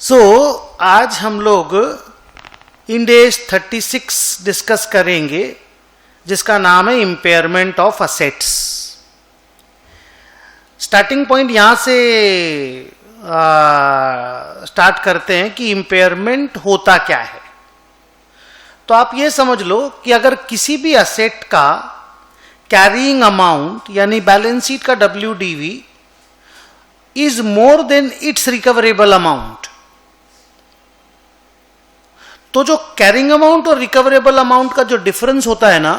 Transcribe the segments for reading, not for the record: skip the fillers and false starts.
आज हम लोग इंड एस 36 डिस्कस करेंगे जिसका नाम है impairment of assets. Starting point यहां से स्टार्ट करते हैं कि इंपेयरमेंट होता क्या है। तो आप ये समझ लो कि अगर किसी भी असेट का कैरिंग अमाउंट यानी बैलेंस शीट का WDV is more than it's recoverable amount, तो जो कैरिंग अमाउंट और रिकवरेबल अमाउंट का जो डिफरेंस होता है ना,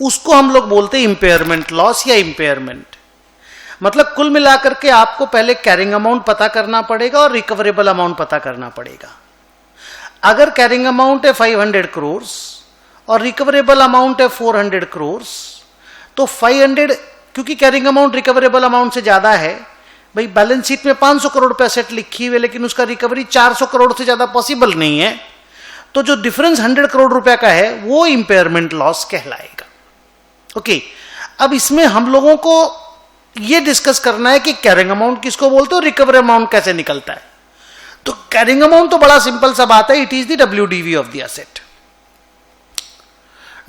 उसको हम लोग बोलते हैं इंपेयरमेंट लॉस या इंपेयरमेंट। मतलब कुल मिलाकर के आपको पहले कैरिंग अमाउंट पता करना पड़ेगा और रिकवरेबल अमाउंट पता करना पड़ेगा। अगर कैरिंग अमाउंट है 500 करोड़ और रिकवरेबल अमाउंट है 400 करोड़, तो 500 क्योंकि कैरिंग अमाउंट रिकवरेबल अमाउंट से ज्यादा है, भाई बैलेंस शीट में 500 करोड़ पे एसेट लिखी हुई है लेकिन उसका रिकवरी 400 करोड़ से ज्यादा पॉसिबल नहीं है, तो जो डिफरेंस 100 करोड़ रुपए का है वो इंपेयरमेंट लॉस कहलाएगा। ओके, अब इसमें हम लोगों को ये डिस्कस करना है कि कैरिंग अमाउंट किसको बोलते हो, रिकवरी अमाउंट कैसे निकलता है। तो कैरिंग अमाउंट तो बड़ा सिंपल सा बात है, it is the WDV of the asset.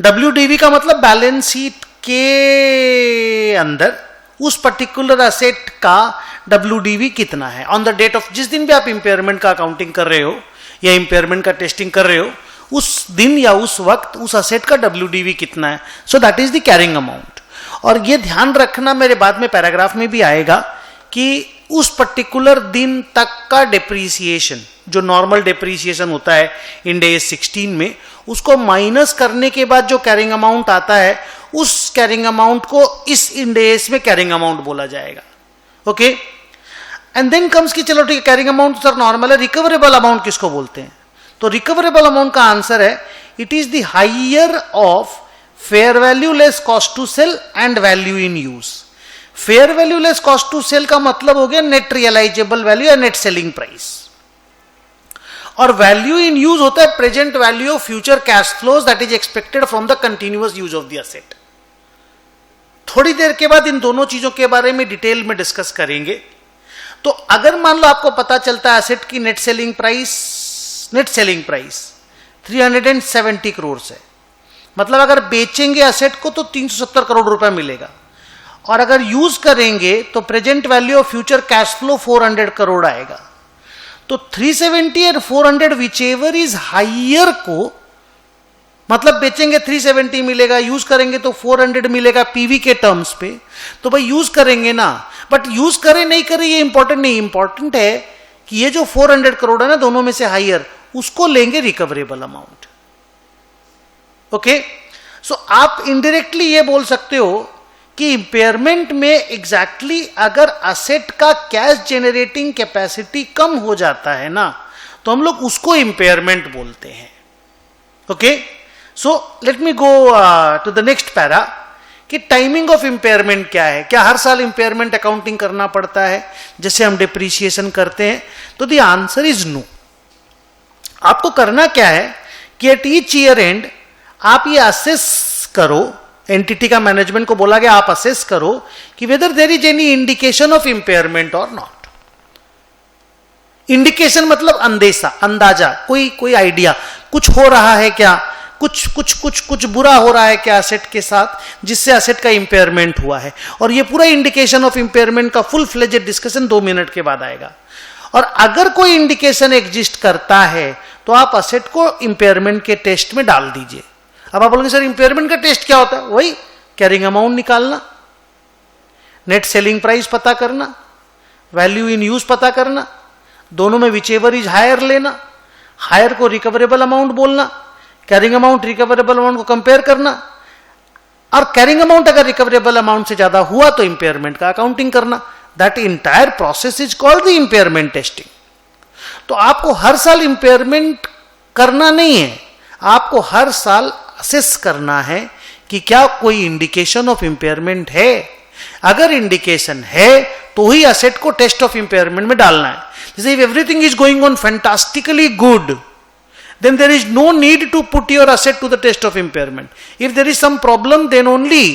WDV का मतलब बैलेंस शीट के अंदर उस पर्टिकुलर एसेट का WDV कितना है ऑन द डेट ऑफ, जिस दिन भी आप इंपेयरमेंट का अकाउंटिंग कर रहे हो या इंपेयरमेंट का टेस्टिंग कर रहे हो, उस दिन या उस वक्त उस असेट का WDV कितना है। So that is the carrying amount. और ये ध्यान रखना, मेरे बाद में पैराग्राफ में भी आएगा, कि उस पर्टिकुलर दिन तक का डेप्रीसिएशन, जो नॉर्मल डेप्रीसिएशन होता है इंड एस 16 में, उसको माइनस करने के बाद जो कैरिंग अमाउंट आता है, उस कैरिंग अमाउंट को इस इंड एस में कैरिंग अमाउंट बोला जाएगा। ओके, एंड देन कम्स कि चलो ठीक है, कैरिंग अमाउंट सर नॉर्मल है, रिकवरेबल अमाउंट किसको बोलते हैं। तो रिकवरेबल अमाउंट का आंसर है it is the higher of fair value less cost to sell and value in use. Fair value less cost to sell का मतलब हो गया नेट रियलाइजेबल वैल्यू या नेट सेलिंग प्राइस, और वैल्यू इन यूज होता है present value of future cash flows that is expected from the continuous use of the asset. थोड़ी देर के बाद इन दोनों चीजों के बारे में डिटेल में डिस्कस करेंगे। तो अगर मान लो आपको पता चलता है एसेट की नेट सेलिंग प्राइस 370 करोड़ है, मतलब अगर बेचेंगे एसेट को तो 370 करोड़ रुपए मिलेगा, और अगर यूज करेंगे तो present value of future cash flow 400 crore आएगा। तो 370 और 400 विच एवर इज हाइयर को, मतलब बेचेंगे 370 मिलेगा, यूज करेंगे तो 400 मिलेगा पीवी के टर्म्स पे, तो भाई यूज करेंगे ना। बट यूज करें नहीं करें ये इंपॉर्टेंट नहीं, इंपॉर्टेंट है कि ये जो 400 करोड़ है ना, दोनों में से हाइयर, उसको लेंगे रिकवरेबल अमाउंट। ओके, सो आप इनडायरेक्टली ये बोल सकते हो कि इंपेयरमेंट में एग्जैक्टली अगर असेट का कैश जेनरेटिंग कैपेसिटी कम हो जाता है ना, तो हम लोग उसको इंपेयरमेंट बोलते हैं। Okay, so let me go to the next para कि टाइमिंग ऑफ इंपेयरमेंट क्या है। क्या हर साल इंपेयरमेंट अकाउंटिंग करना पड़ता है जैसे हम डिप्रीशिएशन करते हैं? तो द आंसर इज नो। आपको करना क्या है कि एट ईच ईयर एंड आप ये असेस करो, एंटिटी का मैनेजमेंट को बोला गया आप असेस करो कि whether there is any indication of impairment और नॉट। इंडिकेशन मतलब अंदेशा, अंदाजा, कोई आइडिया, कुछ हो रहा है क्या, कुछ बुरा हो रहा है क्या एसेट के साथ, जिससे एसेट का इंपेयरमेंट हुआ है। और ये पूरा इंडिकेशन ऑफ इंपेयरमेंट का फुल फ्लेजेड डिस्कशन 2 मिनट के बाद आएगा। और अगर कोई इंडिकेशन एग्जिस्ट करता है तो आप एसेट को इंपेयरमेंट के टेस्ट में डाल दीजिए। अब आप बोलेंगे सर इंपेयरमेंट का टेस्ट क्या होता है? वही कैरिंग अमाउंट निकालना, नेट सेलिंग प्राइस पता करना, वैल्यू इन यूज पता करना, दोनों में विच एवर इज हायर लेना, हायर को रिकवरेबल अमाउंट बोलना, कैरिंग अमाउंट रिकवरेबल अमाउंट को कंपेयर करना, और कैरिंग अमाउंट अगर रिकवरेबल अमाउंट से ज्यादा हुआ तो इंपेयरमेंट का अकाउंटिंग करना। That entire process is called the impairment testing. तो आपको हर साल इंपेयरमेंट करना नहीं है, आपको हर साल असेस करना है कि क्या कोई इंडिकेशन ऑफ इंपेयरमेंट है। अगर इंडिकेशन है तो ही असेट को टेस्ट ऑफ इंपेयरमेंट में डालना है। जैसे if everything is going on fantastically good, then there is no need to put your asset to the test of impairment. If there is some problem, then only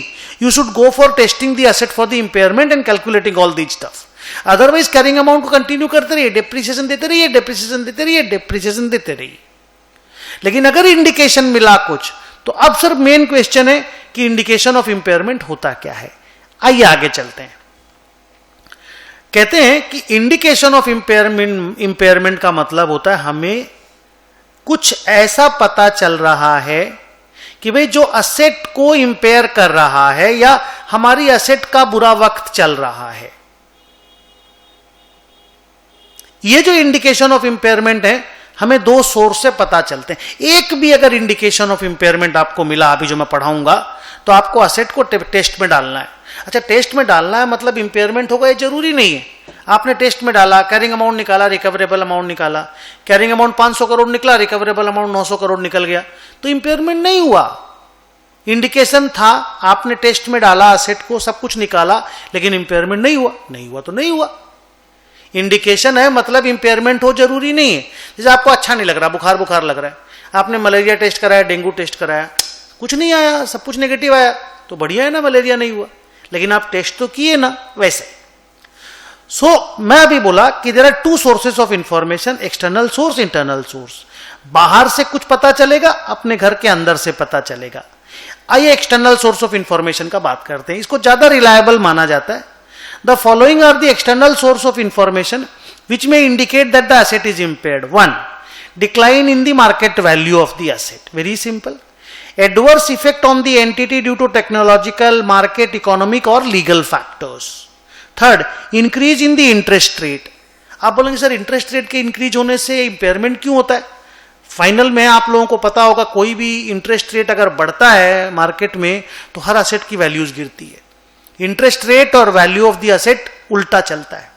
you should go for testing the asset for the impairment and calculating all these stuff. Otherwise carrying amount को continue करते रहिए, depreciation देते रहिए, depreciation देते रहिए, depreciation देते रहिए। लेकिन अगर इंडिकेशन मिला कुछ, तो अब सर मेन क्वेश्चन है कि इंडिकेशन ऑफ इंपेयरमेंट होता क्या है। आइए आगे चलते हैं। कहते हैं कि इंडिकेशन ऑफ इंपेयरमेंट का मतलब होता है हमें कुछ ऐसा पता चल रहा है कि भाई जो असेट को इंपेयर कर रहा है या हमारी असेट का बुरा वक्त चल रहा है। ये जो इंडिकेशन ऑफ इंपेयरमेंट है हमें दो सोर्स से पता चलते हैं। एक भी अगर इंडिकेशन ऑफ इंपेयरमेंट आपको मिला अभी जो मैं पढ़ाऊंगा, तो आपको असेट को टेस्ट में डालना है। अच्छा, टेस्ट में डालना है मतलब इंपेयरमेंट होगा ये जरूरी नहीं है। आपने टेस्ट में डाला, कैरिंग अमाउंट निकाला, रिकवरेबल अमाउंट निकाला, कैरिंग अमाउंट 500 करोड़ निकला, रिकवरेबल अमाउंट 900 करोड़ निकल गया, तो इंपेयरमेंट नहीं हुआ। इंडिकेशन था, आपने टेस्ट में डाला असेट को, सब कुछ निकाला, लेकिन इंपेयरमेंट नहीं हुआ। नहीं हुआ तो नहीं हुआ। इंडिकेशन है मतलब इंपेयरमेंट हो जरूरी नहीं है। जैसे आपको अच्छा नहीं लग रहा, बुखार बुखार लग रहा है, आपने मलेरिया टेस्ट कराया, डेंगू टेस्ट कराया, कुछ नहीं आया, सब कुछ नेगेटिव आया, तो बढ़िया है ना, मलेरिया नहीं हुआ, लेकिन आप टेस्ट तो किए ना। वैसे मैं अभी बोला कि there are two sources of information, external source, internal source. बाहर से कुछ पता चलेगा, अपने घर के अंदर से पता चलेगा। आइए एक्सटर्नल सोर्स ऑफ इंफॉर्मेशन का बात करते हैं। इसको ज्यादा रिलायबल माना जाता है। The following are the external source of information which में indicate that the asset is impaired. 1. Decline in the market value of the asset, very simple. Adverse effect on the entity due to technological, market, economic और legal factors. 3. Increase in the interest rate. आप बोलेंगे sir interest rate के increase होने से impairment क्यों होता है? Final में आप लोगों को पता होगा, कोई भी इंटरेस्ट रेट अगर बढ़ता है मार्केट में तो हर असेट की वैल्यूज गिरती है। इंटरेस्ट रेट और वैल्यू ऑफ द असेट उल्टा चलता है।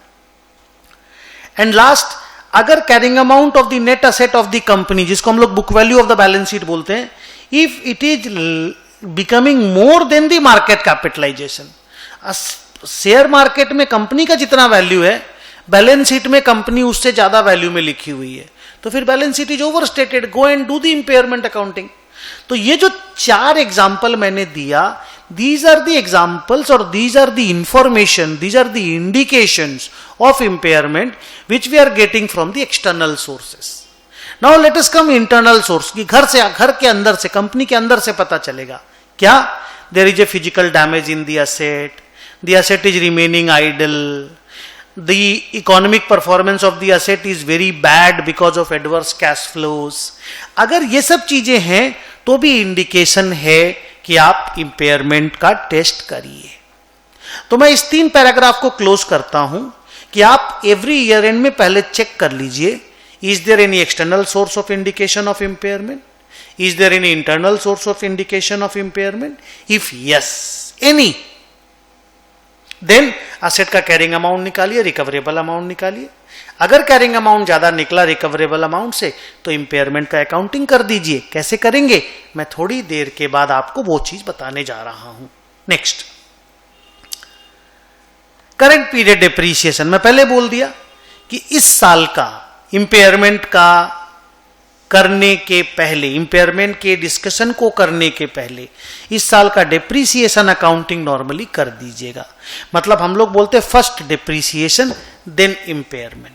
एंड लास्ट, अगर carrying amount of the net asset of the company, जिसको हम लोग book value of the balance sheet बोलते हैं, if it is becoming more than the market capitalisation, share market में कंपनी का जितना वैल्यू है, बैलेंस शीट में कंपनी उससे ज्यादा वैल्यू में लिखी हुई है, तो फिर balance sheet is overstated, go and do the impairment accounting. तो ये जो 4 एग्जाम्पल मैंने दिया, these are the examples or these are the information, these are the indications of impairment which we are getting from the external sources. Now let us come internal source की घर के अंदर से, कंपनी के अंदर से पता चलेगा क्या? There is a physical damage in the asset is remaining idle, the economic performance of the asset is very bad because of adverse cash flows. अगर ये सब चीजें हैं तो भी इंडिकेशन है कि आप इंपेयरमेंट का टेस्ट करिए। तो मैं इस 3 पैराग्राफ को क्लोज करता हूं कि आप एवरी ईयर एंड में पहले चेक कर लीजिए, is there any external source of indication of impairment, is there any internal source of indication of impairment. If yes any, then asset का कैरिंग अमाउंट निकालिए, रिकवरेबल अमाउंट निकालिए। अगर carrying amount ज्यादा निकला रिकवरेबल अमाउंट से, तो impairment का accounting कर दीजिए। कैसे करेंगे मैं थोड़ी देर के बाद आपको वो चीज बताने जा रहा हूं। Next, current period depreciation. मैं पहले बोल दिया कि इस साल का इंपेयरमेंट का करने के पहले, इंपेयरमेंट के डिस्कशन को करने के पहले इस साल का डेप्रीसिएशन अकाउंटिंग नॉर्मली कर दीजिएगा। मतलब हम लोग बोलते हैं first depreciation then impairment.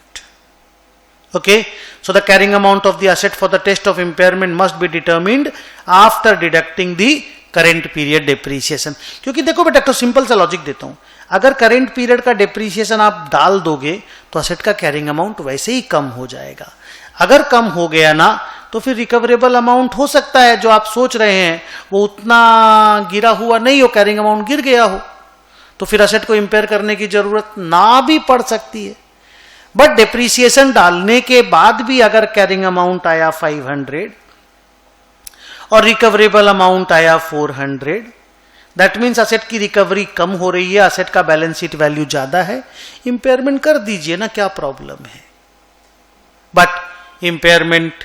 Okay, so the carrying amount of the asset for the test of impairment must be determined after deducting the current period depreciation. क्योंकि देखो बेटा, तो सिंपल सा लॉजिक देता हूं, अगर करेंट पीरियड का डेप्रीसिएशन आप डाल दोगे तो असेट का कैरिंग अमाउंट वैसे ही कम हो जाएगा। अगर कम हो गया ना, तो फिर रिकवरेबल अमाउंट हो सकता है जो आप सोच रहे हैं वो उतना गिरा हुआ नहीं हो, कैरिंग अमाउंट गिर गया हो, तो फिर असेट को इंपेयर करने की जरूरत ना भी पड़ सकती है। बट डेप्रीसिएशन डालने के बाद भी अगर कैरिंग अमाउंट आया 500 और रिकवरेबल अमाउंट आया 400, दैट मीन्स असेट की रिकवरी कम हो रही है, असेट का बैलेंस शीट वैल्यू ज्यादा है, इंपेयरमेंट कर दीजिए ना, क्या प्रॉब्लम है। बट इंपेयरमेंट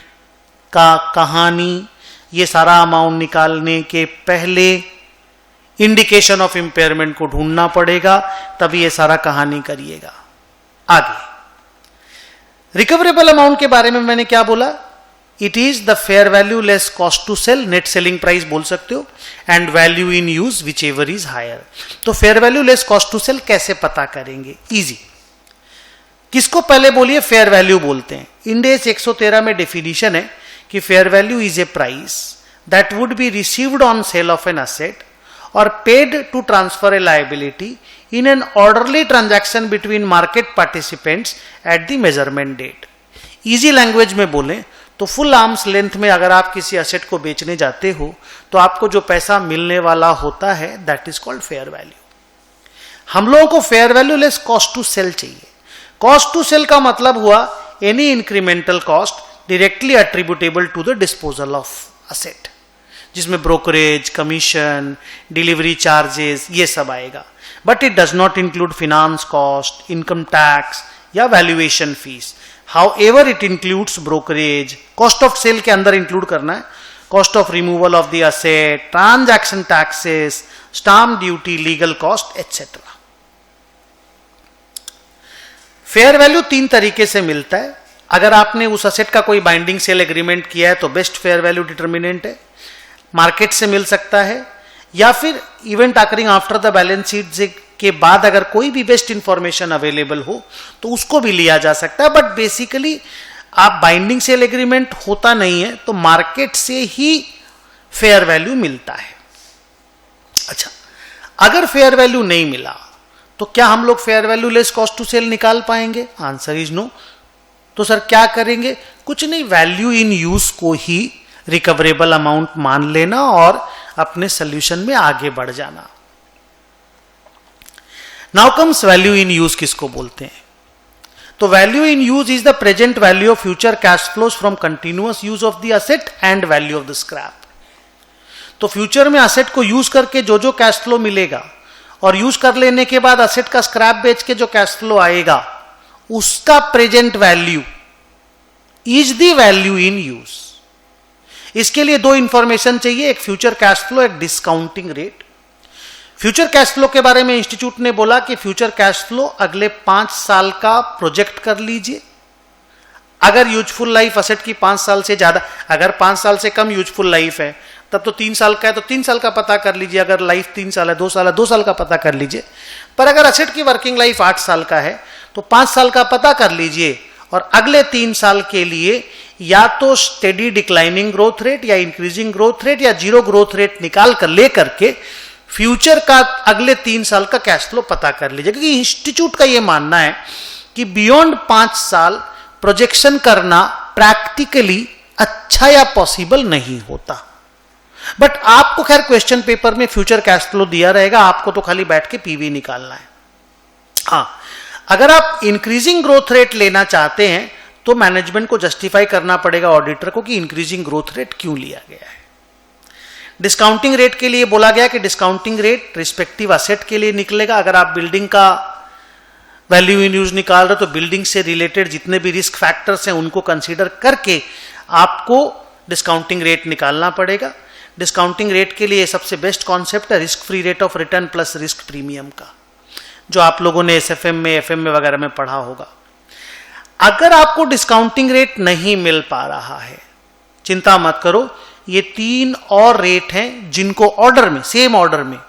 का कहानी, ये सारा अमाउंट निकालने के पहले इंडिकेशन ऑफ इंपेयरमेंट को ढूंढना पड़ेगा, तभी ये सारा कहानी करिएगा। आगे रिकवरेबल अमाउंट के बारे में मैंने क्या बोला? It is the fair value less cost to sell, net selling price बोल सकते हो, and value in use whichever is higher. तो fair value less cost to sell कैसे पता करेंगे? इजी, किसको पहले बोलिए फेयर वैल्यू बोलते हैं। इंड एस 113 में डेफिनेशन है कि fair value is a price that would be received on sale of an asset और paid to transfer a liability in an orderly transaction between market participants at the measurement date। Easy language में बोलें तो full arms length में अगर आप किसी asset को बेचने जाते हो तो आपको जो पैसा मिलने वाला होता है that is called fair value. हम लोगों को fair value less cost to sell चाहिए। कॉस्ट टू सेल का मतलब हुआ any incremental cost directly attributable to the disposal of asset, जिसमें ब्रोकरेज, कमीशन, डिलीवरी चार्जेस ये सब आएगा। But it does not include finance cost, income tax या valuation fees. However it includes brokerage, cost of sale के अंदर include करना है, cost of removal of the asset, transaction taxes, stamp duty, legal cost etcetera. Fair value 3 तरीके से मिलता है। अगर आपने उस असेट का कोई बाइंडिंग सेल एग्रीमेंट किया है तो बेस्ट फेयर वैल्यू डिटर्मिनेंट है, मार्केट से मिल सकता है, या फिर event occurring after the balance sheet के बाद अगर कोई भी बेस्ट इंफॉर्मेशन अवेलेबल हो तो उसको भी लिया जा सकता है। बट बेसिकली आप बाइंडिंग सेल एग्रीमेंट होता नहीं है तो मार्केट से ही फेयर वैल्यू मिलता है। अच्छा, अगर फेयर वैल्यू नहीं मिला तो क्या हम लोग fair value less cost to sell निकाल पाएंगे? Answer is no. तो सर क्या करेंगे? कुछ नहीं, वैल्यू इन यूज को ही रिकवरेबल अमाउंट मान लेना और अपने सोल्यूशन में आगे बढ़ जाना। Now comes value in use किसको बोलते हैं? तो value in use is the present value of future cash flows from continuous use of the asset and value of the scrap. तो फ्यूचर में असेट को यूज करके जो जो कैश फ्लो मिलेगा और यूज कर लेने के बाद असेट का स्क्रैप बेच के जो कैश फ्लो आएगा उसका present value is the value in use. इसके लिए 2 इंफॉर्मेशन चाहिए, एक फ्यूचर कैश फ्लो, एक discounting rate. Future cash flow के बारे में इंस्टीट्यूट ने बोला कि फ्यूचर कैश फ्लो अगले 5 साल का प्रोजेक्ट कर लीजिए। अगर यूजफुल लाइफ असेट की 5 साल से ज्यादा, अगर 5 साल से कम यूजफुल लाइफ है तब तो 3 साल का है तो 3 साल का पता कर लीजिए। अगर लाइफ 3 साल है, 2 साल है, 2 साल का पता कर लीजिए। पर अगर असेट की वर्किंग लाइफ 8 साल का है तो 5 साल का पता कर लीजिए और अगले 3 साल के लिए या तो स्टेडी डिक्लाइनिंग ग्रोथ रेट या इंक्रीजिंग ग्रोथ रेट या जीरो ग्रोथ रेट निकाल कर ले करके फ्यूचर का अगले 3 साल का कैश फ्लो पता कर लीजिए। क्योंकि इंस्टीट्यूट का यह मानना है कि बियॉन्ड 5 साल प्रोजेक्शन करना प्रैक्टिकली अच्छा या पॉसिबल नहीं होता। बट आपको खैर क्वेश्चन पेपर में फ्यूचर कैश फ्लो दिया रहेगा, आपको तो खाली बैठ के पीवी निकालना है। हाँ, अगर आप इंक्रीजिंग ग्रोथ रेट लेना चाहते हैं तो मैनेजमेंट को जस्टिफाई करना पड़ेगा ऑडिटर को कि इंक्रीजिंग ग्रोथ रेट क्यों लिया गया है। डिस्काउंटिंग रेट के लिए बोला गया कि डिस्काउंटिंग रेट रिस्पेक्टिव असेट के लिए निकलेगा। अगर आप बिल्डिंग का वैल्यू इन यूज निकाल रहे हो तो बिल्डिंग से रिलेटेड जितने भी रिस्क फैक्टर्स हैं उनको कंसीडर करके आपको डिस्काउंटिंग रेट निकालना पड़ेगा। डिस्काउंटिंग रेट के लिए सबसे बेस्ट कॉन्सेप्ट है risk free rate of return plus risk premium का, जो आप लोगों ने एसएफएम में, एफएम में वगैरह में पढ़ा होगा। अगर आपको डिस्काउंटिंग रेट नहीं मिल पा रहा है, चिंता मत करो, ये 3 और रेट हैं जिनको ऑर्डर में, सेम ऑर्डर में,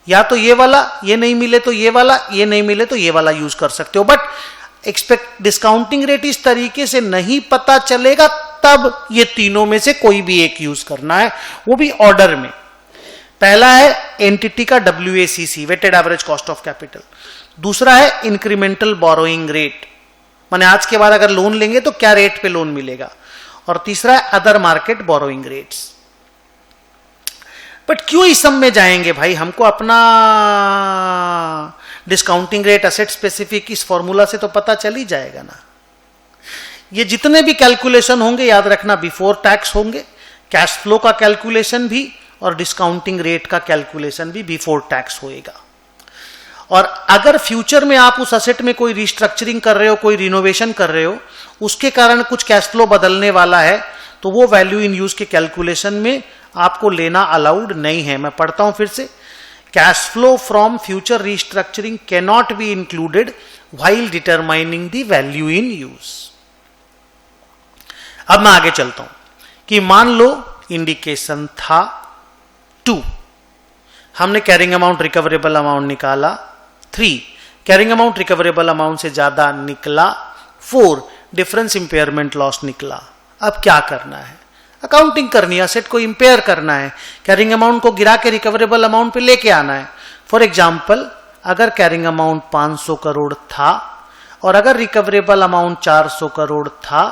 या तो ये वाला, ये नहीं मिले तो ये वाला, ये नहीं मिले तो ये वाला यूज कर सकते हो। बट एक्सपेक्ट डिस्काउंटिंग रेट इस तरीके से नहीं पता चलेगा, तब ये तीनों में से कोई भी एक यूज करना है, वो भी ऑर्डर में। पहला है एंटिटी का WACC, weighted average cost of capital. दूसरा है इंक्रीमेंटल बोरोइंग रेट, माने आज के बाद अगर लोन लेंगे तो क्या रेट पे लोन मिलेगा। और तीसरा है other market borrowing rates. But क्यों इस सब में जाएंगे भाई, हमको अपना डिस्काउंटिंग रेट असेट स्पेसिफिक इस फॉर्मूला से तो पता चल ही जाएगा ना। ये जितने भी कैलकुलेशन होंगे याद रखना बिफोर टैक्स होंगे, कैश फ्लो का कैलकुलेशन भी और डिस्काउंटिंग रेट का कैलकुलेशन भी बिफोर टैक्स होएगा। और अगर फ्यूचर में आप उस असेट में कोई रिस्ट्रक्चरिंग कर रहे हो, कोई रिनोवेशन कर रहे हो, उसके कारण कुछ कैश फ्लो बदलने वाला है, तो वो वैल्यू इन यूज के कैलकुलेशन में आपको लेना अलाउड नहीं है। मैं पढ़ता हूं फिर से, cash flow from future restructuring can not be included while determining the value in use. अब मैं आगे चलता हूं कि मान लो इंडिकेशन था 2, हमने कैरिंग अमाउंट रिकवरेबल अमाउंट निकाला 3, कैरिंग अमाउंट रिकवरेबल अमाउंट से ज्यादा निकला, 4 डिफरेंस इंपेयरमेंट लॉस निकला। अब क्या करना है? अकाउंटिंग करनी है, असेट को इंपेयर करना है, कैरिंग अमाउंट को गिरा के रिकवरेबल अमाउंट पे लेके आना है। फॉर एग्जाम्पल, अगर कैरिंग अमाउंट 500 करोड़ था और अगर रिकवरेबल अमाउंट 400 करोड़ था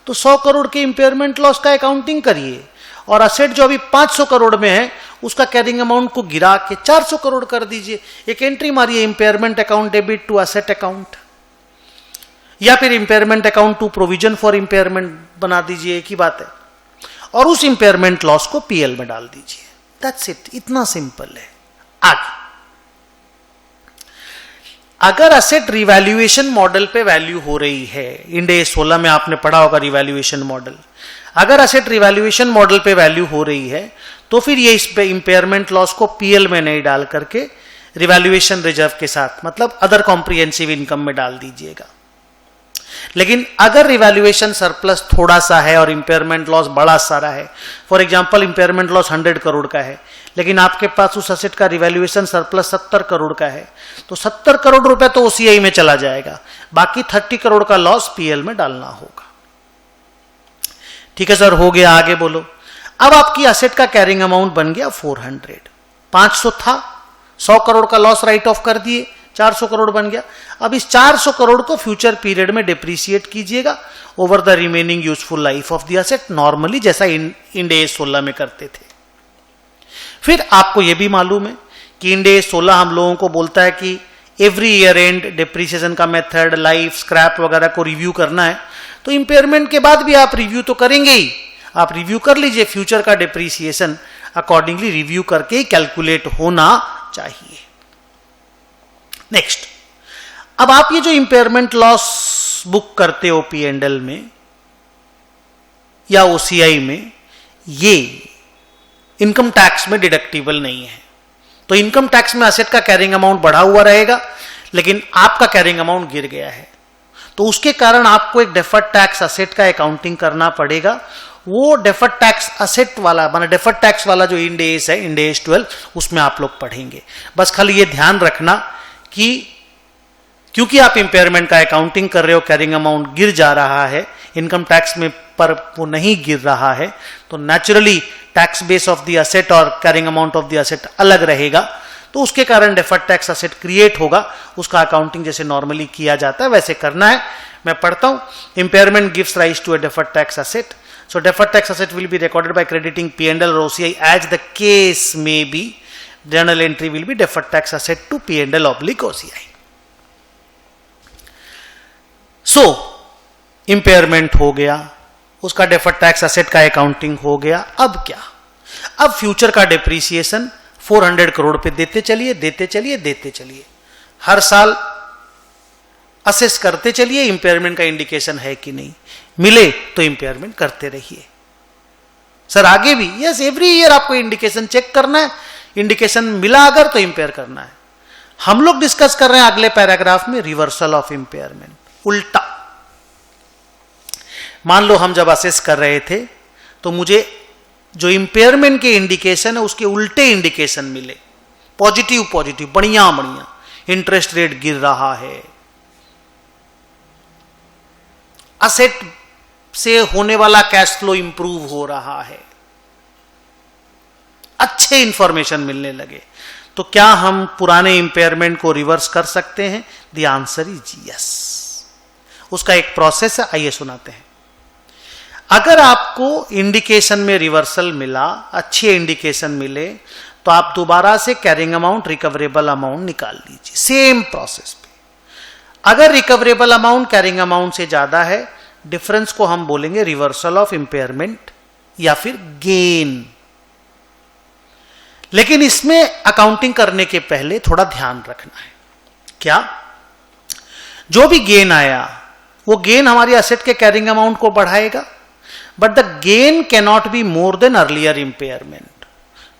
तो 100 करोड़ के इंपेयरमेंट लॉस का अकाउंटिंग करिए, और असेट जो अभी 500 करोड़ में है उसका कैरिंग अमाउंट को गिरा के 400 करोड़ कर दीजिए। एक एंट्री मारिए, impairment account debit to asset account, या फिर impairment account to provision for impairment बना दीजिए, एक ही बात है, और उस इंपेयरमेंट लॉस को पीएल में डाल दीजिए। दैट्स इट, इतना सिंपल है। आगे, अगर असेट रिवैल्यूएशन मॉडल पे वैल्यू हो रही है, इंड AS 16 में आपने पढ़ा होगा रिवैल्यूएशन मॉडल, अगर असेट रिवैल्यूएशन मॉडल पे वैल्यू हो रही है तो फिर ये इस पे इंपेयरमेंट लॉस को पीएल में नहीं डाल करके रिवैल्यूएशन रिजर्व के साथ, मतलब अदर कॉम्प्रिहेंसिव इनकम में डाल दीजिएगा। लेकिन अगर रिवैल्यूएशन सरप्लस थोड़ा सा है और इंपेयरमेंट लॉस बड़ा सारा है, for example impairment loss 100 crore का है, लेकिन आपके पास उस असेट का रिवैल्यूएशन सरप्लस 70 करोड़ का है, तो 70 करोड़ रुपए तो OCI में चला जाएगा, बाकी 30 करोड़ का लॉस पीएल में डालना होगा। ठीक है सर, हो गया, आगे बोलो। अब आपकी असेट का कैरिंग अमाउंट बन गया 400, 500 था, 100 करोड़ का लॉस राइट ऑफ कर दिए, 400 करोड़ बन गया। अब इस 400 करोड़ को फ्यूचर पीरियड में डिप्रिशिएट कीजिएगा over the remaining useful life of the asset, normally जैसा इंड AS 16 में करते थे। फिर आपको यह भी मालूम है कि इंड AS 16 हम लोगों को बोलता है कि एवरी ईयर एंड डिप्रिसिएशन का मेथड, लाइफ, स्क्रैप वगैरह को रिव्यू करना है, तो इंपेयरमेंट के बाद भी आप रिव्यू तो करेंगे ही, आप रिव्यू कर लीजिए, फ्यूचर का डिप्रिसिएशन अकॉर्डिंगली रिव्यू करके ही कैलकुलेट होना चाहिए। नेक्स्ट, अब आप ये जो इंपेयरमेंट लॉस बुक करते हो P&L में या OCI में, ये इनकम टैक्स में डिडक्टिबल नहीं है, तो इनकम टैक्स में असेट का कैरिंग अमाउंट बढ़ा हुआ रहेगा, लेकिन आपका कैरिंग अमाउंट गिर गया है, तो उसके कारण आपको एक डेफर्ड टैक्स असेट का अकाउंटिंग करना पड़ेगा। वो डेफर्ड टैक्स असेट वाला, माना डेफर्ड टैक्स वाला जो इंड AS है, इंड AS 12, उसमें आप लोग पढ़ेंगे। बस खाली ये ध्यान रखना कि क्योंकि आप इंपेयरमेंट का अकाउंटिंग कर रहे हो, कैरिंग अमाउंट गिर जा रहा है, इनकम टैक्स में पर वो नहीं गिर रहा है, तो naturally tax base of the asset और carrying amount of the asset अलग रहेगा, तो उसके कारण डेफर्ड टैक्स असेट क्रिएट होगा। उसका अकाउंटिंग जैसे नॉर्मली किया जाता है वैसे करना है। मैं पढ़ता हूं, impairment gives rise to a deferred tax asset, so deferred tax asset will be recorded by crediting P&L or OCI as the case may be. Journal entry will be deferred tax asset to P&L oblique OCI. So impairment हो गया, उसका deferred tax asset का accounting हो गया। अब क्या? अब future का डेप्रीसिएशन 400 करोड़ पे देते चलिए, देते चलिए, देते चलिए, हर साल असेस करते चलिए इंपेयरमेंट का इंडिकेशन है कि नहीं, मिले तो इंपेयरमेंट करते रहिए। सर आगे भी, यस, एवरी ईयर आपको इंडिकेशन चेक करना है, इंडिकेशन मिला अगर तो इंपेयर करना है। हम लोग डिस्कस कर रहे हैं अगले पैराग्राफ में रिवर्सल ऑफ इंपेयरमेंट, उल्टा। मान लो हम जब असेस कर रहे थे तो मुझे जो इंपेयरमेंट के इंडिकेशन है उसके उल्टे इंडिकेशन मिले, पॉजिटिव पॉजिटिव, बढ़िया बढ़िया, इंटरेस्ट रेट गिर रहा है, असेट से होने वाला कैश फ्लो इंप्रूव हो रहा है, अच्छे इंफॉर्मेशन मिलने लगे, तो क्या हम पुराने इंपेयरमेंट को रिवर्स कर सकते हैं? The answer is yes. उसका एक प्रोसेस है, आइए सुनाते हैं। अगर आपको इंडिकेशन में रिवर्सल मिला, अच्छे इंडिकेशन मिले, तो आप दोबारा से कैरिंग अमाउंट, रिकवरेबल अमाउंट निकाल लीजिए, सेम प्रोसेस पे। अगर रिकवरेबल अमाउंट कैरिंग अमाउंट से ज्यादा है, डिफरेंस को हम बोलेंगे रिवर्सल ऑफ इंपेयरमेंट या फिर गेन। लेकिन इसमें अकाउंटिंग करने के पहले थोड़ा ध्यान रखना है। क्या? जो भी गेन आया वो गेन हमारी असेट के कैरिंग अमाउंट को बढ़ाएगा, but the gain cannot be more than earlier impairment.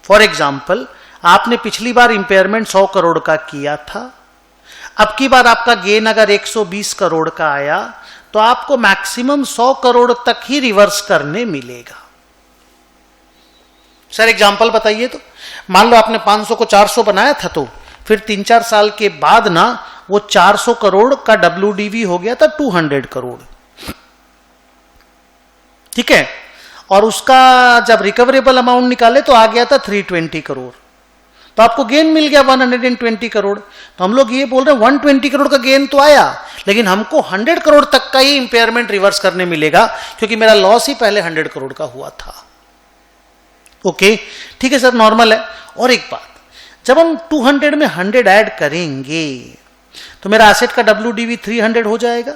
For example, आपने पिछली बार इंपेयरमेंट 100 करोड़ का किया था, अब की बार आपका गेन अगर 120 करोड़ का आया तो आपको मैक्सिमम 100 करोड़ तक ही रिवर्स करने मिलेगा। सर एग्जाम्पल बताइए तो, मान लो आपने 500 को 400 बनाया था, तो फिर 3-4 साल के बाद ना वो 400 करोड़ का WDV हो गया था 200 करोड़, ठीक है। और उसका जब रिकवरेबल अमाउंट निकाले तो आ गया था 320 करोड़, तो आपको गेन मिल गया 120 करोड़। तो हम लोग ये बोल रहे हैं 120 करोड़ का गेन तो आया, लेकिन हमको 100 करोड़ तक का ही इंपेयरमेंट रिवर्स करने मिलेगा, क्योंकि मेरा लॉस ही पहले 100 करोड़ का हुआ था। ओके, ठीक है सर, नॉर्मल है। और एक बात, जब हम 200 में 100 ऐड करेंगे तो मेरा एसेट का WDV 300 हो जाएगा।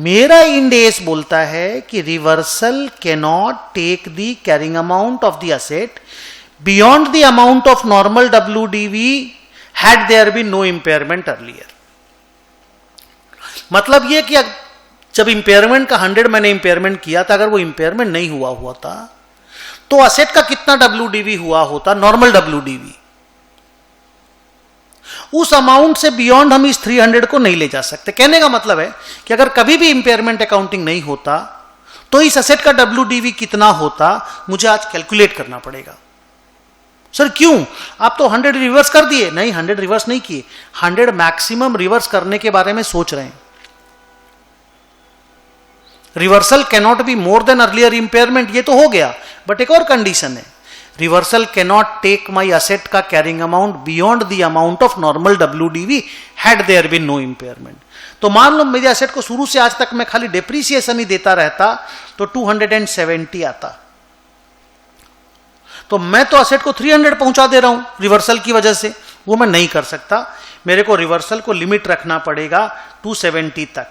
मेरा इंड एस बोलता है कि reversal cannot take the carrying amount of the asset beyond the amount of normal WDV had there been no impairment earlier. मतलब यह कि जब इंपेयरमेंट का 100 मैंने इंपेयरमेंट किया था, अगर वो इंपेयरमेंट नहीं हुआ था तो एसेट का कितना WDV हुआ होता, नॉर्मल WDV, उस अमाउंट से बियॉन्ड हम इस 300 को नहीं ले जा सकते। कहने का मतलब है कि अगर कभी भी इंपेयरमेंट अकाउंटिंग नहीं होता तो इस एसेट का WDV कितना होता, मुझे आज कैलकुलेट करना पड़ेगा। सर क्यों, आप तो 100 रिवर्स कर दिए। नहीं, 100 रिवर्स नहीं किए, 100 मैक्सिमम रिवर्स करने के बारे में सोच रहे हैं। Reversal cannot be more than earlier impairment, ये तो हो गया, बट एक और कंडीशन है, reversal cannot take my asset का carrying amount beyond the amount of normal WDV had there been no impairment. तो मान लो मेरे असेट को शुरू से आज तक मैं खाली डेप्रीसिएशन ही देता रहता तो 270 आता, तो मैं तो असेट को 300 पहुंचा दे रहा हूं रिवर्सल की वजह से। वो मैं नहीं कर सकता, मेरे को रिवर्सल को लिमिट रखना पड़ेगा 270 तक।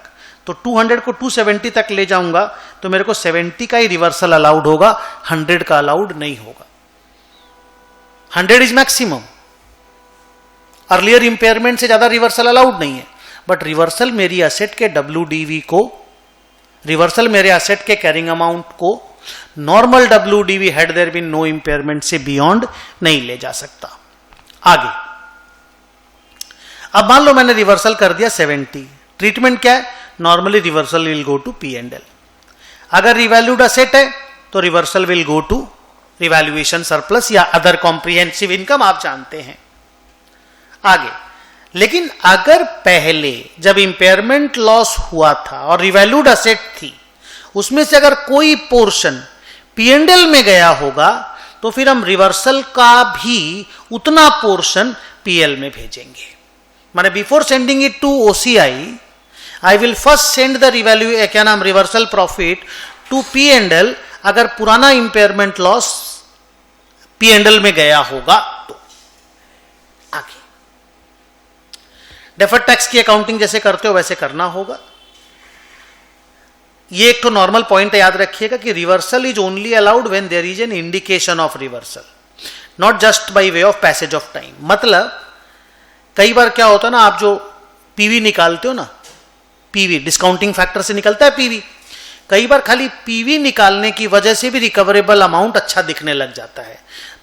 तो 200 को 270 तक ले जाऊंगा तो मेरे को 70 का ही रिवर्सल अलाउड होगा, 100 का अलाउड नहीं होगा। 100 इज मैक्सिमम, अर्लियर इंपेयरमेंट से ज्यादा रिवर्सल अलाउड नहीं है। बट रिवर्सल मेरी एसेट के WDV को, रिवर्सल मेरे एसेट के कैरिंग अमाउंट को normal WDV had there been no impairment से बियॉन्ड नहीं ले जा सकता। आगे, अब मान लो मैंने रिवर्सल कर दिया 70, ट्रीटमेंट क्या है, normally reversal will go to P&L। अगर रिवैल्यूड एसेट है तो reversal will go to revaluation surplus या अदर कॉम्प्रिहेंसिव इनकम, आप जानते हैं। आगे, लेकिन अगर पहले जब इंपेयरमेंट लॉस हुआ था और रिवैल्यूड एसेट थी, उसमें से अगर कोई पोर्शन P&L में गया होगा तो फिर हम रिवर्सल का भी उतना पोर्शन PL में भेजेंगे। माने before sending it to OCI, I will first send the reversal profit to P&L, अगर पुराना इंपेयरमेंट लॉस P&L में गया होगा तो। आगे, डेफर्ड टैक्स की अकाउंटिंग जैसे करते हो वैसे करना होगा। ये एक तो नॉर्मल पॉइंट याद रखिएगा कि reversal is only allowed when there is an indication of reversal, not just by way of passage of time. मतलब कई बार क्या होता है ना, आप जो PV निकालते हो ना, PV डिस्काउंटिंग फैक्टर से निकलता है PV, कई बार खाली PV निकालने की वजह से भी रिकवरेबल अमाउंट अच्छा दिखने लग जाता है।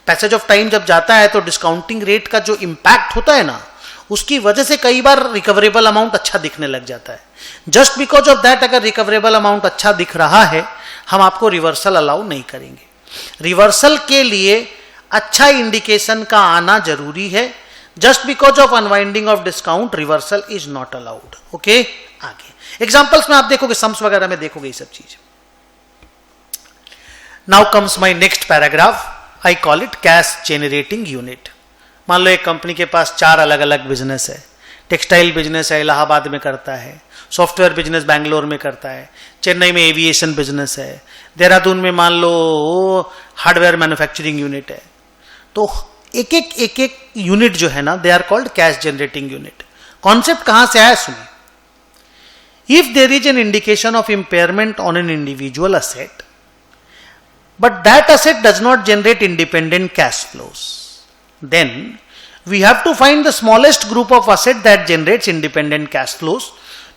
पैसेज ऑफ टाइम जब जाता है तो डिस्काउंटिंग रेट का जो इंपैक्ट होता है ना, उसकी वजह से कई बार रिकवरेबल अमाउंट अच्छा दिखने लग जाता है। जस्ट बिकॉज ऑफ दैट, अगर रिकवरेबल अमाउंट अच्छा दिख रहा है, हम आपको रिवर्सल अलाउ नहीं करेंगे। रिवर्सल के लिए अच्छा इंडिकेशन का आना जरूरी है। Just because of unwinding of discount reversal is not allowed. Okay, आगे एग्जाम्पल्स में आप देखोगे, सम्स वगैरह में देखोगे ये सब चीज। Now comes my next paragraph, I call it cash generating unit. मान लो एक कंपनी के पास 4 अलग अलग बिजनेस है। टेक्सटाइल बिजनेस है, इलाहाबाद में करता है। सॉफ्टवेयर बिजनेस बैंगलोर में करता है। चेन्नई में एविएशन बिजनेस है। देहरादून में मान लो हार्डवेयर मैन्युफैक्चरिंग यूनिट है। तो एक एक यूनिट जो है ना, they are called cash generating unit. Concept कहां से आया सुनिए। If there is an indication of impairment on an individual asset, but that asset does not generate independent cash flows, then we have to find the smallest group of asset that generates independent cash flows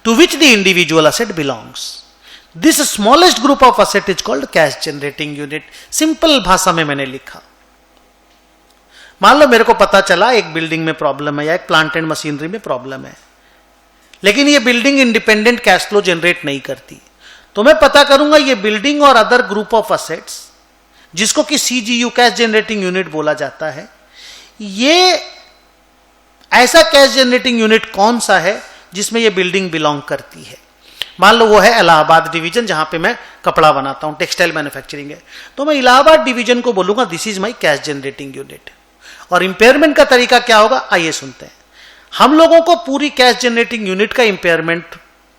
to which the individual asset belongs. This smallest group of asset is called cash generating unit. Simple भाषा में मैंने लिखा। मान लो मेरे को पता चला एक बिल्डिंग में प्रॉब्लम है या एक प्लांट एंड मशीनरी में प्रॉब्लम है, लेकिन ये building independent cash flow generate नहीं करती, तो मैं पता करूंगा ये बिल्डिंग और अदर ग्रुप ऑफ असेट्स, जिसको कि CGU कैश जनरेटिंग यूनिट बोला जाता है, ये ऐसा कैश जनरेटिंग यूनिट कौन सा है जिसमें ये बिल्डिंग बिलोंग करती है? मान लो वो है इलाहाबाद डिवीजन, जहां पे मैं कपड़ा बनाता हूं, टेक्सटाइल मैन्युफैक्चरिंग है, तो मैं इलाहाबाद डिवीजन को बोलूंगा this is my cash generating unit. और इंपेयरमेंट का तरीका क्या होगा, आइए सुनते हैं। हम लोगों को पूरी कैश जनरेटिंग यूनिट का इंपेयरमेंट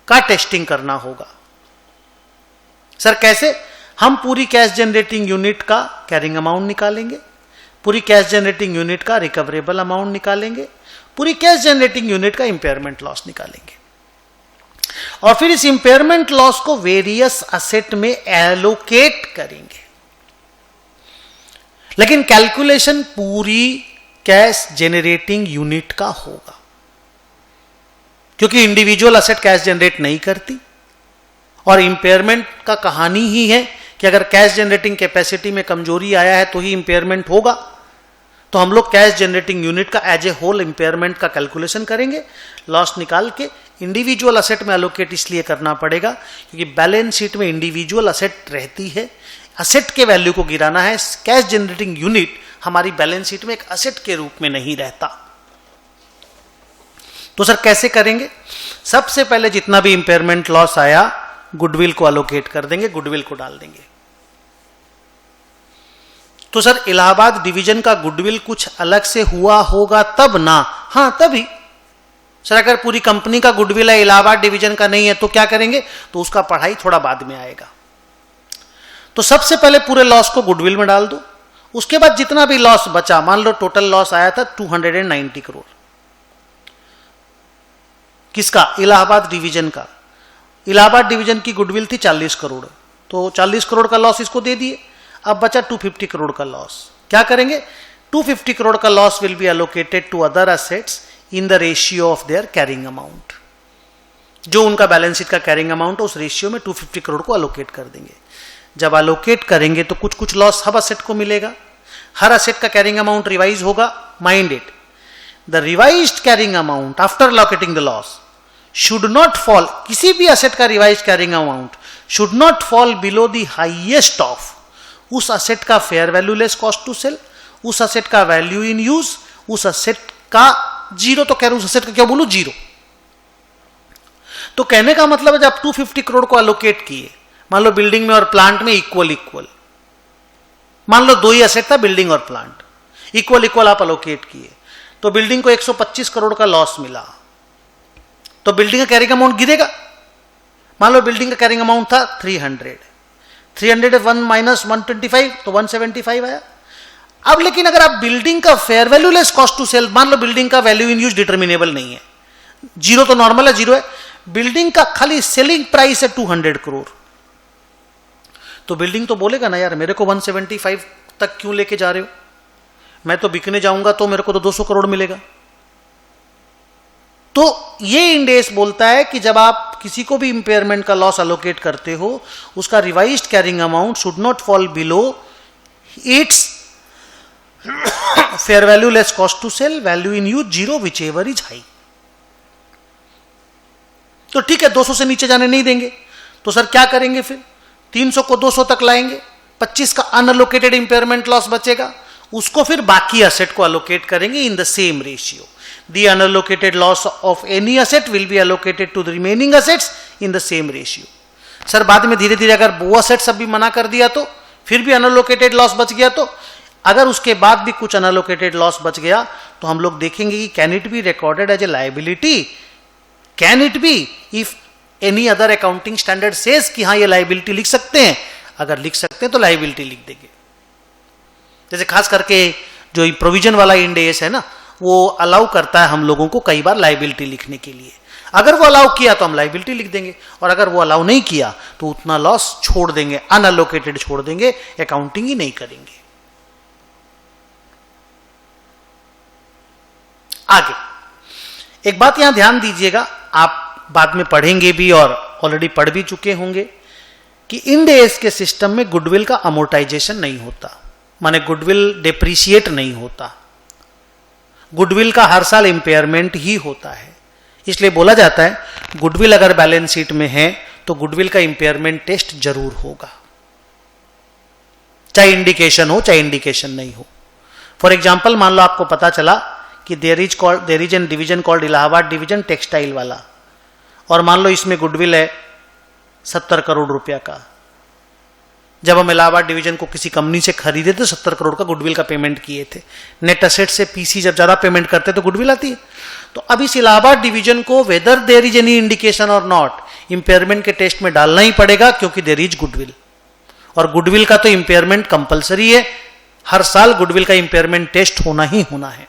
का टेस्टिंग करना होगा। सर कैसे? हम पूरी कैश जनरेटिंग यूनिट का कैरिंग अमाउंट निकालेंगे, पूरी कैश जनरेटिंग यूनिट का रिकवरेबल अमाउंट निकालेंगे, पूरी कैश जनरेटिंग यूनिट का इंपेयरमेंट लॉस निकालेंगे, और फिर इस इंपेयरमेंट लॉस को वेरियस असेट में एलोकेट करेंगे। लेकिन कैलकुलेशन पूरी कैश जनरेटिंग यूनिट का होगा, क्योंकि इंडिविजुअल असेट कैश जनरेट नहीं करती, और इंपेयरमेंट का कहानी ही है कि अगर कैश जनरेटिंग कैपेसिटी में कमजोरी आया है तो ही इंपेयरमेंट होगा। तो हम लोग कैश जनरेटिंग यूनिट का एज ए होल इंपेयरमेंट का कैलकुलेशन करेंगे, लॉस निकाल के इंडिविजुअल असेट में एलोकेट इसलिए करना पड़ेगा क्योंकि बैलेंस शीट में इंडिविजुअल असेट रहती है, असेट के वैल्यू को गिराना है। कैश जनरेटिंग यूनिट हमारी बैलेंस शीट में एक असेट के रूप में नहीं रहता। तो सर कैसे करेंगे? सबसे पहले जितना भी इंपेयरमेंट लॉस आया गुडविल को एलोकेट कर देंगे, गुडविल को डाल देंगे। तो सर इलाहाबाद डिवीजन का गुडविल कुछ अलग से हुआ होगा तब ना? हां तभी। सर अगर पूरी कंपनी का गुडविल है, इलाहाबाद डिवीजन का नहीं है, तो क्या करेंगे? तो उसका पढ़ाई थोड़ा बाद में आएगा। तो सबसे पहले पूरे लॉस को गुडविल में डाल दो, उसके बाद जितना भी लॉस बचा, मान लो टोटल लॉस आया था 290 करोड़, किसका? इलाहाबाद डिवीजन का। इलाहाबाद डिवीजन की गुडविल थी 40 करोड़, तो 40 करोड़ का लॉस इसको दे दिए। अब बचा 250 करोड़ का लॉस। क्या करेंगे? 250 करोड़ का loss will be allocated to other assets in the ratio of their carrying amount. जो उनका बैलेंस शीट का कैरिंग अमाउंट है उस रेशियो में 250 करोड़ को एलोकेट कर देंगे। जब एलोकेट करेंगे तो कुछ कुछ लॉस हर असेट को मिलेगा, हर असेट का कैरिंग अमाउंट रिवाइज होगा। Mind it, the revised carrying amount after allocating the loss should not fall, किसी भी असेट का revise carrying amount should not fall below the highest of उस असेट का fair value less cost to sell, उस asset का value in use, उस asset का zero, तो कह रहे उस असेट का क्या बोलूं? जीरो। तो कहने का मतलब है जब 250 करोड़ को एलोकेट किए, मान लो बिल्डिंग में और प्लांट में इक्वल इक्वल, मान लो दो ही असेट था बिल्डिंग और प्लांट, इक्वल इक्वल आप एलोकेट किए, तो बिल्डिंग को 125 करोड़ का लॉस मिला, तो बिल्डिंग का कैरिंग अमाउंट गिरेगा। मान लो बिल्डिंग का कैरिंग अमाउंट था 300, 301 माइनस 125 तो 175 आया। अब लेकिन अगर आप बिल्डिंग का fair value less cost to sell, मान लो बिल्डिंग का वैल्यू इन यूज डिटर्मिनेबल नहीं है, जीरो तो नॉर्मल है, जीरो है, बिल्डिंग का खाली सेलिंग प्राइस है 200 करोड़, तो बिल्डिंग तो बोलेगा ना यार मेरे को 175 तक क्यों लेके जा रहे हो, मैं तो बिकने जाऊंगा तो मेरे को तो 200 करोड़ मिलेगा। तो ये इंड एस बोलता है कि जब आप किसी को भी इंपेयरमेंट का लॉस एलोकेट करते हो, उसका revised carrying amount should not fall below its fair value less cost to sell, value in use zero, whichever is high. तो ठीक है 200 से नीचे जाने नहीं देंगे, तो सर क्या करेंगे फिर? 300 को 200 तक लाएंगे, 25 का अनएलोकेटेड इंपेयरमेंट लॉस बचेगा, उसको फिर बाकी असेट को एलोकेट करेंगे in the same ratio. The unallocated loss of any asset will be allocated to the remaining assets in the same ratio. Sir बाद में धीरे धीरे अगर वो असेट सब भी मना कर दिया तो फिर भी अनएलोकेटेड लॉस बच गया, तो अगर उसके बाद भी कुछ अनएलोकेटेड लॉस बच गया तो हम लोग देखेंगे कि can it be recorded as a liability, can it be if any other accounting standard says कि हाँ ये लायबिलिटी लिख सकते हैं, अगर लिख सकते हैं तो लायबिलिटी लिख देंगे। जैसे खास करके जो प्रोविजन वाला इंड एस है ना, वो अलाउ करता है हम लोगों को कई बार लायबिलिटी लिखने के लिए। अगर वो अलाउ किया तो हम लायबिलिटी लिख देंगे, और अगर वो अलाउ नहीं किया तो उतना लॉस छोड़ देंगे, अनएलोकेटेड छोड़ देंगे, अकाउंटिंग ही नहीं करेंगे। आगे एक बात यहां ध्यान दीजिएगा, आप बाद में पढ़ेंगे भी और ऑलरेडी पढ़ भी चुके होंगे कि इंड एस के सिस्टम में गुडविल का अमोर्टाइजेशन नहीं होता, माने गुडविल डेप्रिशिएट नहीं होता, गुडविल का हर साल इंपेयरमेंट ही होता है। इसलिए बोला जाता है गुडविल अगर बैलेंस शीट में है तो गुडविल का इंपेयरमेंट टेस्ट जरूर होगा, चाहे इंडिकेशन हो चाहे इंडिकेशन नहीं हो। फॉर एग्जाम्पल मान लो आपको पता चला कि there is an division called Allahabad division textile वाला, और मान लो इसमें गुडविल है 70 करोड़ रुपया का। जब हम इलाहाबाद डिवीजन को किसी कंपनी से खरीदे तो 70 करोड़ का गुडविल का पेमेंट किए थे। नेट असेट से पीसी जब ज्यादा पेमेंट करते तो गुडविल आती है। तो अब इस इलाहाबाद डिवीजन को whether there is any indication और नॉट इंपेयरमेंट के टेस्ट में डालना ही पड़ेगा, क्योंकि देयर इज गुडविल, और गुडविल का तो इंपेयरमेंट कंपलसरी है। हर साल गुडविल का इंपेयरमेंट टेस्ट होना ही होना है।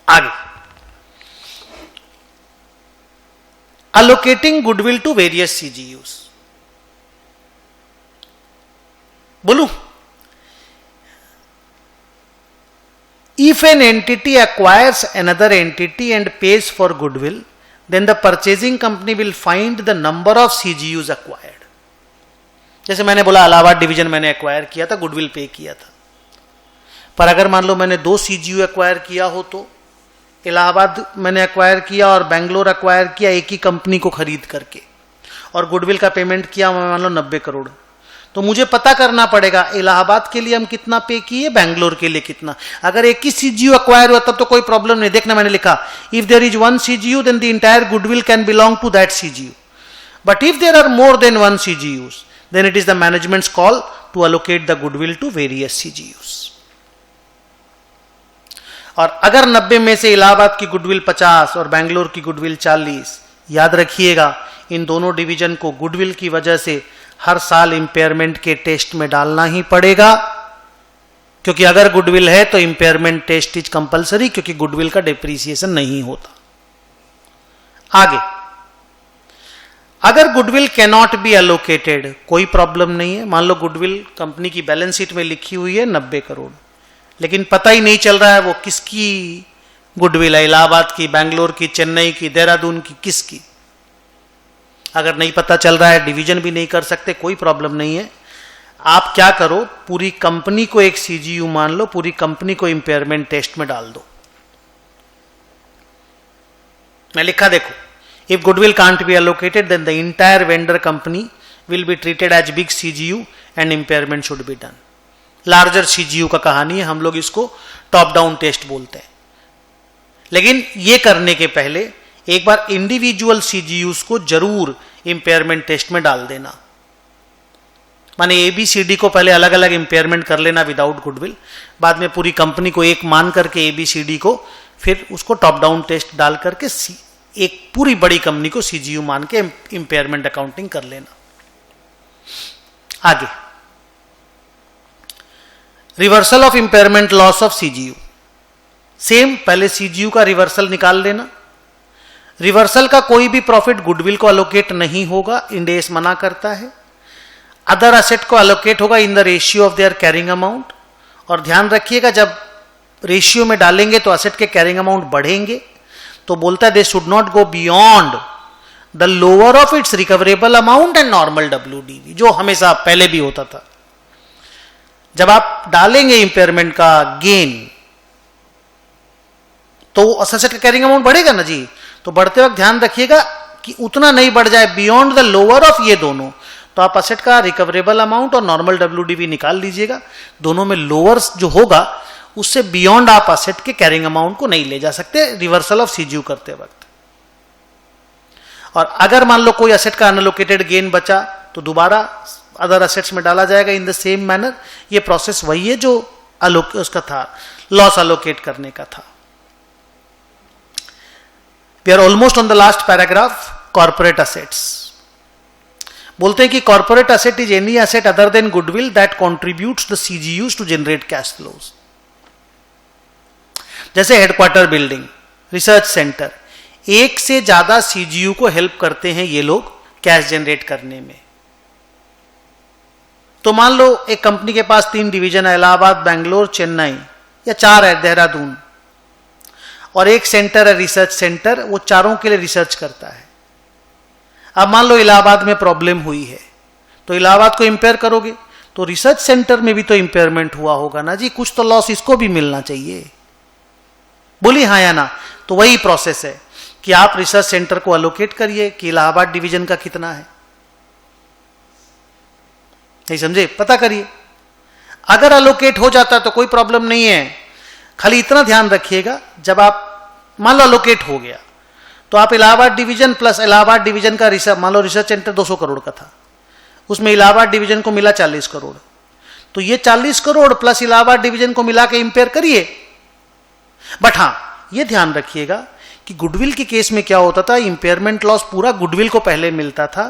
आगे, अलोकेटिंग गुडविल टू वेरियस सीजीयूज। बोलू, if an entity acquires another entity and pays for goodwill, then the purchasing company will find the number of CGUs acquired. जैसे मैंने बोला इलाहाबाद डिवीजन मैंने एक्वायर किया था, गुडविल पे किया था, पर अगर मान लो मैंने 2 CGU एक्वायर किया हो, तो इलाहाबाद मैंने एक्वायर किया और बेंगलोर एक्वायर किया एक ही कंपनी को खरीद करके, और गुडविल का पेमेंट किया मान लो 90 करोड़, तो मुझे पता करना पड़ेगा इलाहाबाद के लिए हम कितना पे किए, बेंगलोर के लिए कितना। अगर एक ही सीजीयू एक्वायर हुआ तब तो कोई प्रॉब्लम नहीं। देखना मैंने लिखा, if there is 1 CGU then the entire goodwill can belong to that CGU, but if there are more than 1 CGUs then it is the management's call to allocate the goodwill to various CGUs. और अगर 90 में से इलाहाबाद की goodwill 50 और बेंगलोर की goodwill 40, याद रखिएगा इन दोनों डिवीजन को गुडविल की वजह से हर साल इंपेयरमेंट के टेस्ट में डालना ही पड़ेगा, क्योंकि अगर गुडविल है तो इंपेयरमेंट टेस्ट इज कंपलसरी, क्योंकि गुडविल का डिप्रीसिएशन नहीं होता। आगे, अगर गुडविल कैनॉट बी एलोकेटेड, कोई प्रॉब्लम नहीं है। मान लो गुडविल कंपनी की बैलेंस शीट में लिखी हुई है 90 करोड़, लेकिन पता ही नहीं चल रहा है वो किसकी गुडविल है, इलाहाबाद की, बेंगलोर की, चेन्नई की, देहरादून की, किसकी। अगर नहीं पता चल रहा है, डिवीजन भी नहीं कर सकते, कोई प्रॉब्लम नहीं है। आप क्या करो, पूरी कंपनी को एक सीजीयू मान लो, पूरी कंपनी को इंपेयरमेंट टेस्ट में डाल दो। मैं लिखा देखो, if goodwill can't be allocated then the entire vendor company will be treated as big CGU and impairment should be done. Larger CGU का कहानी है, हम लोग इसको टॉप डाउन टेस्ट बोलते हैं। लेकिन ये करने के पहले एक बार इंडिविजुअल सीजीयूज को जरूर इंपेयरमेंट टेस्ट में डाल देना। माने ABCD को पहले अलग अलग इंपेयरमेंट कर लेना विदाउट गुडविल, बाद में पूरी कंपनी को एक मान करके ABCD को, फिर उसको टॉप डाउन टेस्ट डाल करके एक पूरी बड़ी कंपनी को सीजीयू मान के इंपेयरमेंट अकाउंटिंग कर लेना। आगे, reversal of impairment loss of CGU. Same, पहले सीजीयू का रिवर्सल निकाल लेना। रिवर्सल का कोई भी प्रॉफिट गुडविल को अलोकेट नहीं होगा, इंड एस मना करता है। अदर असेट को अलोकेट होगा इन the ratio of their carrying amount. और ध्यान रखिएगा, जब रेशियो में डालेंगे तो असेट के कैरिंग अमाउंट बढ़ेंगे, तो बोलता है they should not go beyond the lower of its recoverable amount and normal WDV, जो हमेशा पहले भी होता था। जब आप डालेंगे इंपेयरमेंट का गेन तो असेट का कैरिंग अमाउंट बढ़ेगा ना जी, तो बढ़ते वक्त ध्यान रखिएगा कि उतना नहीं बढ़ जाए बियॉन्ड द लोअर ऑफ ये दोनों। तो आप असेट का रिकवरेबल अमाउंट और नॉर्मल WDV निकाल लीजिएगा, दोनों में लोअर जो होगा उससे बियॉन्ड आप असेट के कैरिंग अमाउंट को नहीं ले जा सकते रिवर्सल ऑफ सीजीयू करते वक्त। और अगर मान लो कोई असेट का अनलोकेटेड गेन बचा तो दोबारा अदर असेट्स में डाला जाएगा इन द सेम मैनर। ये प्रोसेस वही है जो उसका था, लॉस अलोकेट करने का था। We are almost on the last paragraph, corporate assets. बोलते हैं कि corporate asset is any asset other than goodwill that contributes the CGUs to generate cash flows. जैसे हेडक्वार्टर बिल्डिंग, रिसर्च सेंटर, एक से ज्यादा CGU को हेल्प करते हैं ये लोग कैश जनरेट करने में। तो मान लो एक कंपनी के पास 3 डिवीजन है, इलाहाबाद, बेंगलोर, चेन्नई, या 4 है, देहरादून, और एक सेंटर है रिसर्च सेंटर, वो चारों के लिए रिसर्च करता है। अब मान लो इलाहाबाद में प्रॉब्लम हुई है तो इलाहाबाद को इंपेयर करोगे, तो रिसर्च सेंटर में भी तो इंपेयरमेंट हुआ होगा ना जी, कुछ तो लॉस इसको भी मिलना चाहिए। बोली हाँ या ना? तो वही प्रोसेस है कि आप रिसर्च सेंटर को अलोकेट करिए कि इलाहाबाद डिवीजन का कितना है, नहीं समझे? पता करिए। अगर अलोकेट हो जाता तो कोई प्रॉब्लम नहीं है, खाली इतना ध्यान रखिएगा, जब आप मान लो अलोकेट हो गया तो आप Allahabad division plus Allahabad division का रिसर्च, मान लो रिसर्च सेंटर 200 करोड़ का था, उसमें इलाहाबाद डिवीजन को मिला 40 करोड़, तो ये 40 करोड़ प्लस इलाहाबाद डिवीजन को मिला के इंपेयर करिए। बट हां ये ध्यान रखिएगा कि गुडविल के केस में क्या होता था, इंपेयरमेंट लॉस पूरा गुडविल को पहले मिलता था,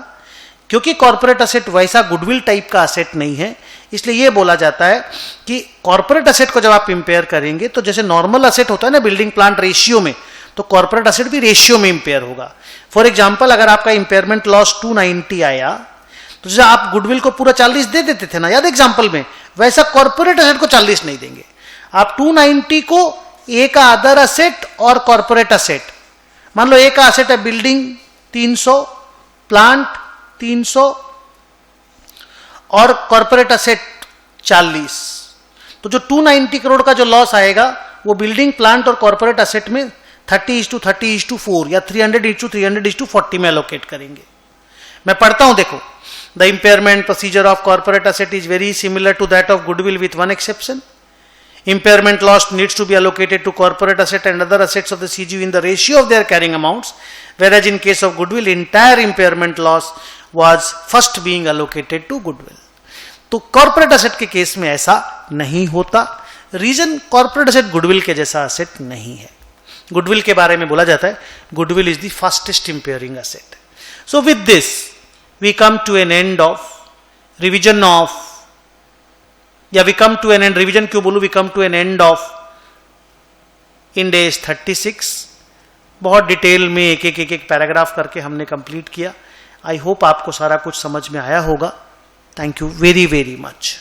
क्योंकि कॉर्पोरेट असेट वैसा गुडविल टाइप का असेट नहीं है, इसलिए यह बोला जाता है कि कॉर्पोरेट असेट को जब आप इंपेयर करेंगे तो जैसे नॉर्मल असेट होता है ना बिल्डिंग प्लांट रेशियो में, तो कॉर्पोरेट असेट भी रेशियो में इंपेयर होगा। फॉर एग्जांपल अगर आपका इंपेयरमेंट लॉस 290 आया तो जैसे आप गुडविल को पूरा 40 दे देते थे ना, याद एग्जांपल में, वैसा कॉर्पोरेट असेट को 40 नहीं देंगे। आप 290 को ए का अदर असेट और कॉर्पोरेट असेट, मान लो ए का असेट है बिल्डिंग 300, प्लांट 300 और कॉर्पोरेट असेट 40, तो जो 290 करोड़ का जो लॉस आएगा वो बिल्डिंग प्लांट और कॉर्पोरेट असेट में 30:30:4 या 300:300:40 में एलोकेट करेंगे। मैं पढ़ता हूं, देखो, the impairment procedure of corporate asset is very similar to that of goodwill with one exception. Impairment loss needs to be allocated to corporate asset and other assets of the CGU in the ratio of their carrying amounts, whereas in case of goodwill, entire impairment loss was first being allocated to goodwill. तो corporate asset के case में ऐसा नहीं होता। Reason, corporate asset goodwill के जैसा asset नहीं है। गुडविल के बारे में बोला जाता है goodwill is the fastest impairing asset. So with this we come to an end of revision of, या we come to an end, revision क्यों बोलूं, we come to an end of Ind AS 36। बहुत detail में एक एक paragraph करके हमने complete किया। आई होप आपको सारा कुछ समझ में आया होगा। Thank you very very much.